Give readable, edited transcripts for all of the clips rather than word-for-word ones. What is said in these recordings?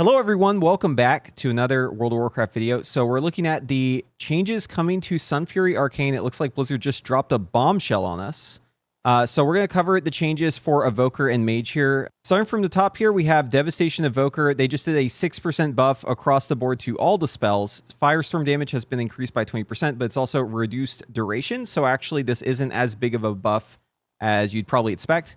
Hello everyone, welcome back to another World of Warcraft video. So we're looking at the changes coming to Sunfury Arcane. It looks like Blizzard just dropped a bombshell on us. So we're going to cover the changes for Evoker and Mage here. Starting from the top here, we have Devastation Evoker. They just did a 6% buff across the board to all the spells. Firestorm damage has been increased by 20%, but it's also reduced duration. So actually this isn't as big of a buff as you'd probably expect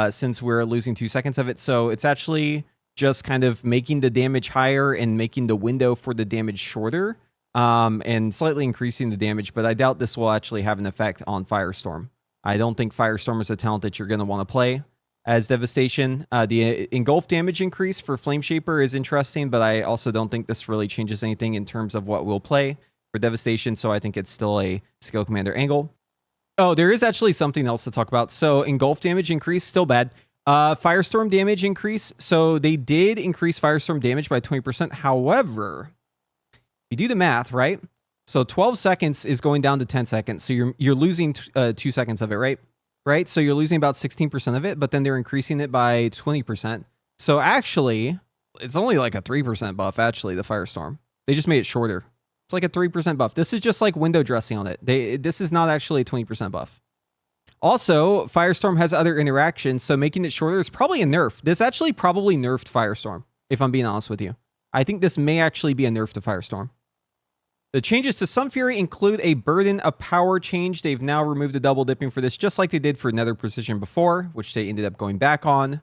since we're losing 2 seconds of it. So it's actually just kind of making the damage higher and making the window for the damage shorter, and slightly increasing the damage, but I doubt this will actually have an effect on Firestorm. I don't think Firestorm is a talent that you're going to want to play as Devastation. The engulf damage increase for Flame Shaper is interesting, but I also don't think this really changes anything in terms of what we'll play for Devastation, so I think it's still a skill commander angle. Oh, there is actually something else to talk about. So engulf damage increase, still bad. Firestorm damage increase. So they did increase Firestorm damage by 20%. However, you do the math, right? So 12 seconds is going down to 10 seconds. So you're losing 2 seconds of it, right? Right? So you're losing about 16% of it, but then they're increasing it by 20%. So actually, it's only like a 3% buff, actually, the Firestorm. They just made it shorter. It's like a 3% buff. This is just like window dressing on it. This is not actually a 20% buff. Also, Firestorm has other interactions, so making it shorter is probably a nerf. This actually probably nerfed Firestorm, if I'm being honest with you. I think this may actually be a nerf to Firestorm. The changes to Sunfury include a Burden of Power change. They've now removed the double dipping for this, just like they did for Nether Precision before, which they ended up going back on.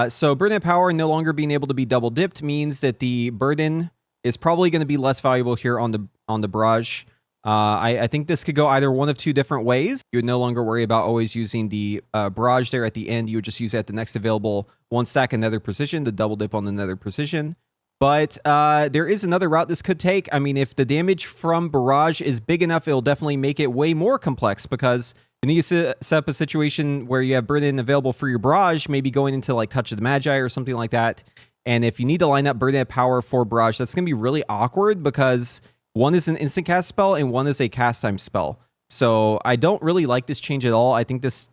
So Burden of Power no longer being able to be double dipped means that the Burden is probably going to be less valuable here on the Barrage. I think this could go either one of two different ways. You would no longer worry about always using the Barrage there at the end. You would just use it at the next available one stack of Nether Precision, the double dip on the Nether Precision. But there is another route this could take. I mean, if the damage from Barrage is big enough, it'll definitely make it way more complex, because you need to set up a situation where you have Burden available for your Barrage, maybe going into like Touch of the Magi or something like that. And if you need to line up Burden of Power for Barrage, that's going to be really awkward, because one is an instant cast spell and one is a cast time spell. So I don't really like this change at all. I think this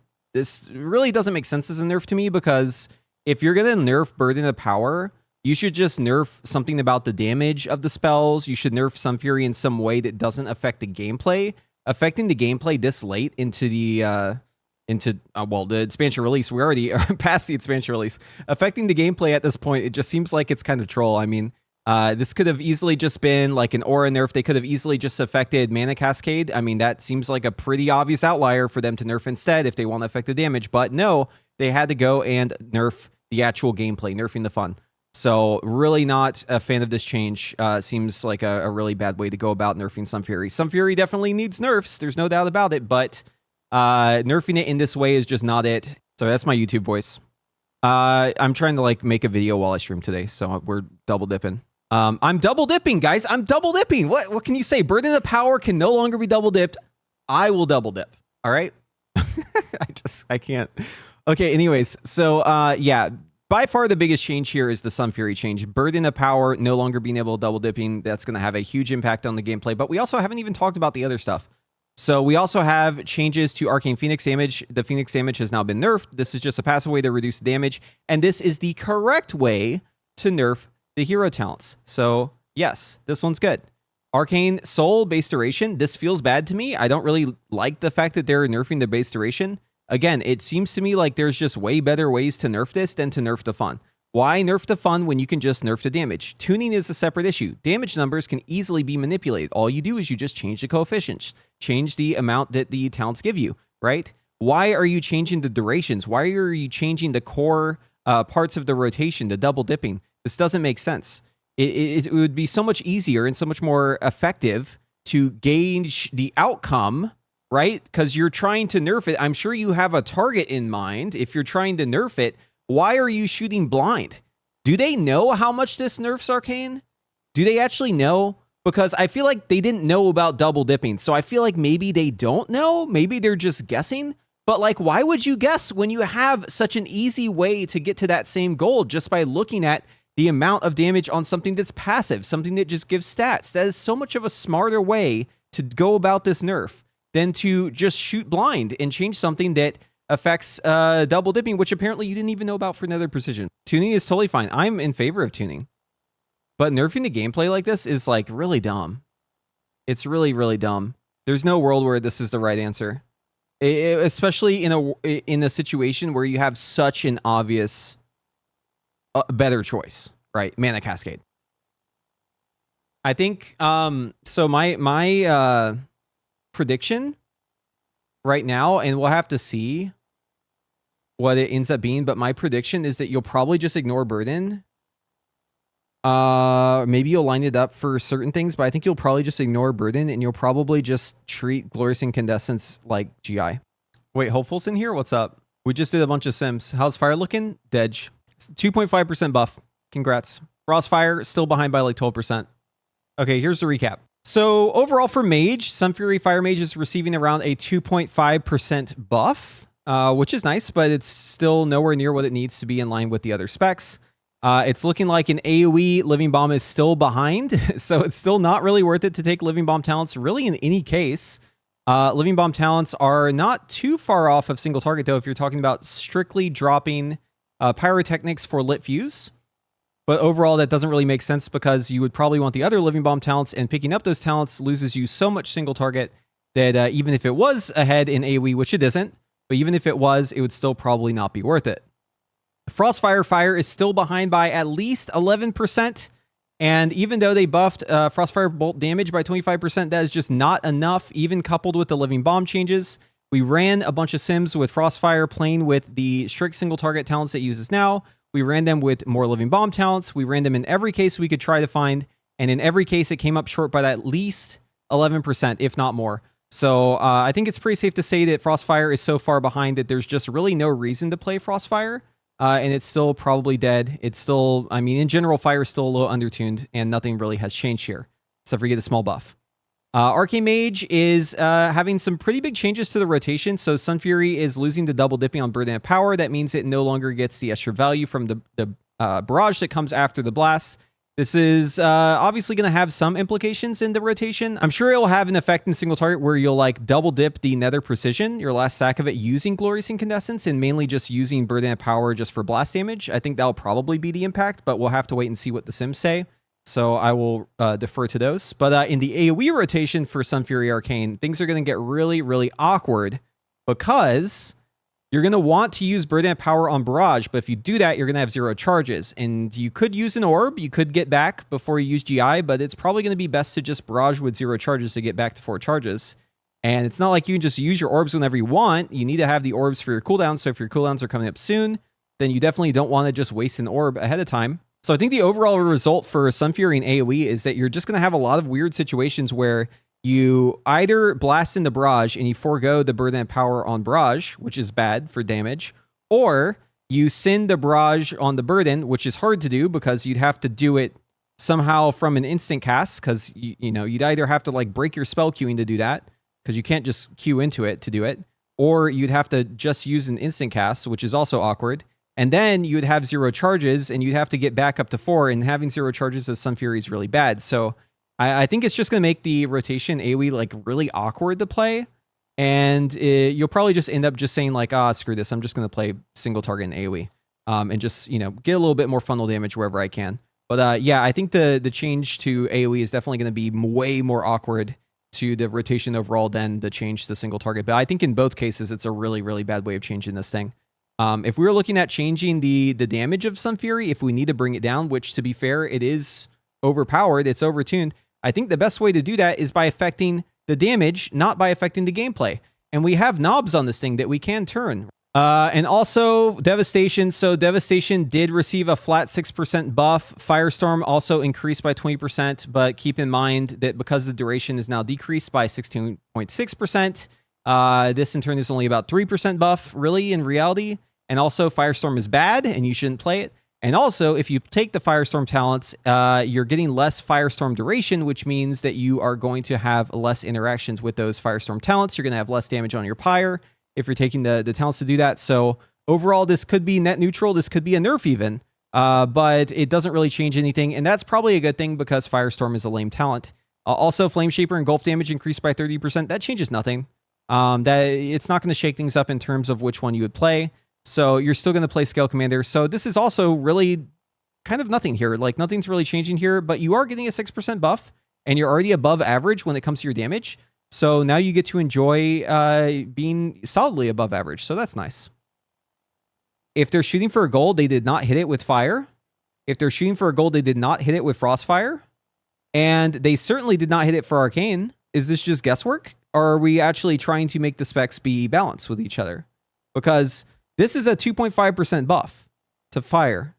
really doesn't make sense as a nerf to me, because if you're going to nerf Burden of Power, you should just nerf something about the damage of the spells. You should nerf Sunfury in some way that doesn't affect the gameplay. Affecting the gameplay this late into the the expansion release. We already are past the expansion release. Affecting the gameplay at this point, it just seems like it's kind of troll. I mean, this could have easily just been like an aura nerf. They could have easily just affected Mana Cascade. I mean, that seems like a pretty obvious outlier for them to nerf instead if they want to affect the damage. But no, they had to go and nerf the actual gameplay, nerfing the fun. So really not a fan of this change. Seems like a really bad way to go about nerfing Sunfury. Sunfury definitely needs nerfs. There's no doubt about it. But nerfing it in this way is just not it. So that's my YouTube voice. I'm trying to like make a video while I stream today. So we're double dipping. I'm double dipping, guys. I'm double dipping. What can you say? Burden of Power can no longer be double dipped. I will double dip. All right. I can't. Okay. Anyways. So, yeah, by far the biggest change here is the Sunfury change. Burden of Power no longer being able to double dipping. That's going to have a huge impact on the gameplay, but we also haven't even talked about the other stuff. So we also have changes to Arcane Phoenix damage. The Phoenix damage has now been nerfed. This is just a passive way to reduce damage. And this is the correct way to nerf the hero talents. So yes, this one's good. Arcane Soul base duration. This feels bad to me. I don't really like the fact that they're nerfing the base duration. Again, it seems to me like there's just way better ways to nerf this than to nerf the fun. Why nerf the fun when you can just nerf the damage? Tuning is a separate issue. Damage numbers can easily be manipulated. All you do is you just change the coefficients, change the amount that the talents give you, right? Why are you changing the durations? Why are you changing the core parts of the rotation, the double dipping? This doesn't make sense. It would be so much easier and so much more effective to gauge the outcome, right? Because you're trying to nerf it. I'm sure you have a target in mind. If you're trying to nerf it, why are you shooting blind? Do they know how much this nerfs Arcane? Do they actually know? Because I feel like they didn't know about double dipping. So I feel like maybe they don't know. Maybe they're just guessing. But like, why would you guess when you have such an easy way to get to that same goal just by looking at the amount of damage on something that's passive, something that just gives stats? That is so much of a smarter way to go about this nerf than to just shoot blind and change something that affects double dipping, which apparently you didn't even know about for Nether Precision. Tuning is totally fine. I'm in favor of tuning. But nerfing the gameplay like this is like really dumb. It's really, really dumb. There's no world where this is the right answer. Especially in a situation where you have such an obvious better choice, right? Mana Cascade. I think so my prediction right now, and we'll have to see what it ends up being, but my prediction is that you'll probably just ignore Burden. Maybe you'll line it up for certain things, but I think you'll probably just ignore Burden, and you'll probably just treat Glorious Incandescence like GI. Wait, Hopeful's in here? What's up? We just did a bunch of sims. How's Fire looking? Dedge. 2.5% buff. Congrats. Frostfire still behind by like 12%. Okay, here's the recap. So overall for Mage, Sunfury Fire Mage is receiving around a 2.5% buff, which is nice, but it's still nowhere near what it needs to be in line with the other specs. It's looking like an AoE Living Bomb is still behind, so it's still not really worth it to take Living Bomb talents really in any case. Living Bomb talents are not too far off of single target though if you're talking about strictly dropping Pyrotechnics for Lit Fuse. But overall, that doesn't really make sense because you would probably want the other Living Bomb talents, and picking up those talents loses you so much single target that even if it was ahead in AoE, which it isn't, but even if it was, it would still probably not be worth it. Frostfire Fire is still behind by at least 11%, and even though they buffed Frostfire Bolt damage by 25%, that is just not enough, even coupled with the Living Bomb changes. We ran a bunch of sims with Frostfire playing with the strict single target talents it uses now. We ran them with more Living Bomb talents. We ran them in every case we could try to find, and in every case it came up short by at least 11%, if not more. So I think it's pretty safe to say that Frostfire is so far behind that there's just really no reason to play Frostfire. And it's still probably dead. It's still, I mean, in general, Fire is still a little undertuned, and nothing really has changed here, except for get a small buff. Arcane Mage is having some pretty big changes to the rotation. So Sunfury is losing the double dipping on Burden of Power. That means it no longer gets the extra value from the barrage that comes after the blast. This is obviously going to have some implications in the rotation. I'm sure it will have an effect in single target where you'll like double dip the Nether Precision, your last stack of it, using Glorious Incandescence, and mainly just using Burden of Power just for blast damage. I think that'll probably be the impact, but we'll have to wait and see what the sims say. So I will defer to those. But in the AoE rotation for Sunfury Arcane, things are going to get really, really awkward because you're going to want to use Burden of Power on Barrage, but if you do that, you're going to have 0 charges. And you could use an orb, you could get back before you use GI, but it's probably going to be best to just Barrage with 0 charges to get back to 4 charges. And it's not like you can just use your orbs whenever you want. You need to have the orbs for your cooldowns, so if your cooldowns are coming up soon, then you definitely don't want to just waste an orb ahead of time. So I think the overall result for Sunfury and AoE is that you're just going to have a lot of weird situations where you either blast into Barrage and you forego the Burden of Power on Barrage, which is bad for damage, or you send the Barrage on the Burden, which is hard to do because you'd have to do it somehow from an instant cast, because you know you'd either have to like break your spell queuing to do that, because you can't just queue into it to do it, or you'd have to just use an instant cast, which is also awkward. And then you'd have 0 charges, and you'd have to get back up to 4, and having 0 charges as Sunfury is really bad. So I think it's just going to make the rotation AoE like really awkward to play, and you'll probably just end up just saying like, screw this, I'm just going to play single target in AoE, and just, you know, get a little bit more funnel damage wherever I can. But yeah, I think the change to AoE is definitely going to be way more awkward to the rotation overall than the change to single target. But I think in both cases, it's a really, really bad way of changing this thing. If we were looking at changing the damage of Sunfury, if we need to bring it down, which to be fair, it is overpowered, it's overtuned, I think the best way to do that is by affecting the damage, not by affecting the gameplay. And we have knobs on this thing that we can turn. And also Devastation. So Devastation did receive a flat 6% buff. Firestorm also increased by 20%, but keep in mind that because the duration is now decreased by 16.6%, this in turn is only about 3% buff, really, in reality. And also, Firestorm is bad, and you shouldn't play it. And also, if you take the Firestorm talents, you're getting less Firestorm duration, which means that you are going to have less interactions with those Firestorm talents. You're going to have less damage on your Pyre if you're taking the talents to do that. So overall, this could be net neutral. This could be a nerf even, but it doesn't really change anything. And that's probably a good thing because Firestorm is a lame talent. Also, Flame Shaper and Gulf damage increased by 30%. That changes nothing. That it's not going to shake things up in terms of which one you would play. So you're still going to play Scale Commander. So this is also really kind of nothing here. Like nothing's really changing here, but you are getting a 6% buff and you're already above average when it comes to your damage. So now you get to enjoy being solidly above average. So that's nice. If they're shooting for a gold, they did not hit it with fire. If they're shooting for a gold, they did not hit it with frostfire. And they certainly did not hit it for arcane. Is this just guesswork? Or are we actually trying to make the specs be balanced with each other? Because this is a 2.5% buff to fire.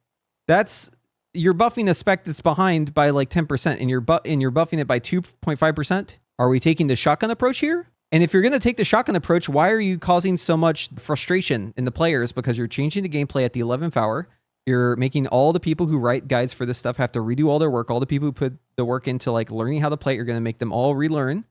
You're buffing a spec that's behind by like 10%, and you're buffing it by 2.5%. Are we taking the shotgun approach here? And if you're going to take the shotgun approach, why are you causing so much frustration in the players? Because you're changing the gameplay at the 11th hour. You're making all the people who write guides for this stuff have to redo all their work. All the people who put the work into like learning how to play, you're going to make them all relearn.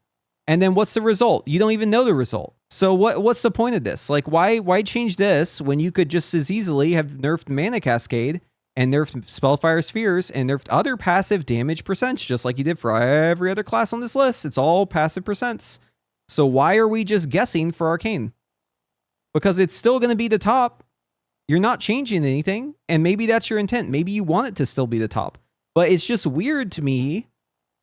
And then what's the result? You don't even know the result. So what's the point of this? Like, why change this when you could just as easily have nerfed Mana Cascade and nerfed Spellfire Spheres and nerfed other passive damage percents, just like you did for every other class on this list? It's all passive percents. So why are we just guessing for Arcane? Because it's still going to be the top. You're not changing anything, and maybe that's your intent. Maybe you want it to still be the top. But it's just weird to me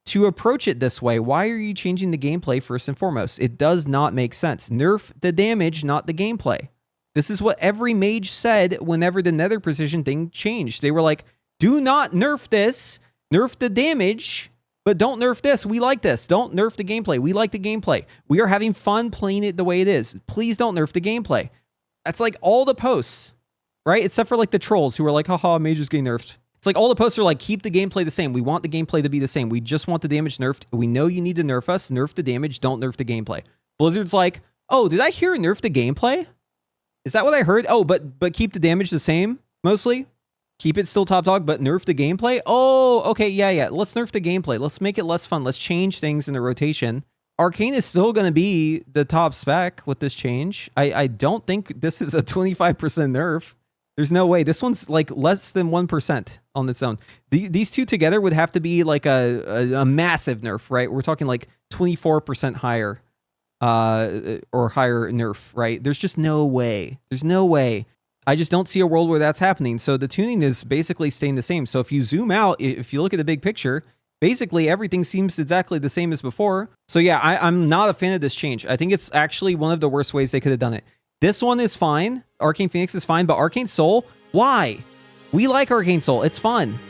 to approach it this way. Why are you changing the gameplay first and foremost? It does not make sense. Nerf the damage, not the gameplay. This is what every mage said whenever the Nether Precision thing changed. They were like, do not nerf this, nerf the damage, but don't nerf this. We like this. Don't nerf the gameplay. We like the gameplay. We are having fun playing it the way it is. Please don't nerf the gameplay. That's like all the posts, right? Except for like the trolls who are like, haha, Mage is getting nerfed. It's like all the posts are like, keep the gameplay the same. We want the gameplay to be the same. We just want the damage nerfed. We know you need to nerf us. Nerf the damage. Don't nerf the gameplay. Blizzard's like, oh, did I hear nerf the gameplay? Is that what I heard? Oh, but keep the damage the same, mostly? Keep it still top dog, but nerf the gameplay? Oh, okay, yeah. Let's nerf the gameplay. Let's make it less fun. Let's change things in the rotation. Arcane is still going to be the top spec with this change. I don't think this is a 25% nerf. There's no way. This one's like less than 1% on its own. These two together would have to be like a massive nerf, right? We're talking like 24% higher or higher nerf, right? There's just no way. There's no way. I just don't see a world where that's happening. So the tuning is basically staying the same. So if you zoom out, if you look at the big picture, basically everything seems exactly the same as before. So yeah, I'm not a fan of this change. I think it's actually one of the worst ways they could have done it. This one is fine. Arcane Phoenix is fine, but Arcane Soul, why? We like Arcane Soul. It's fun.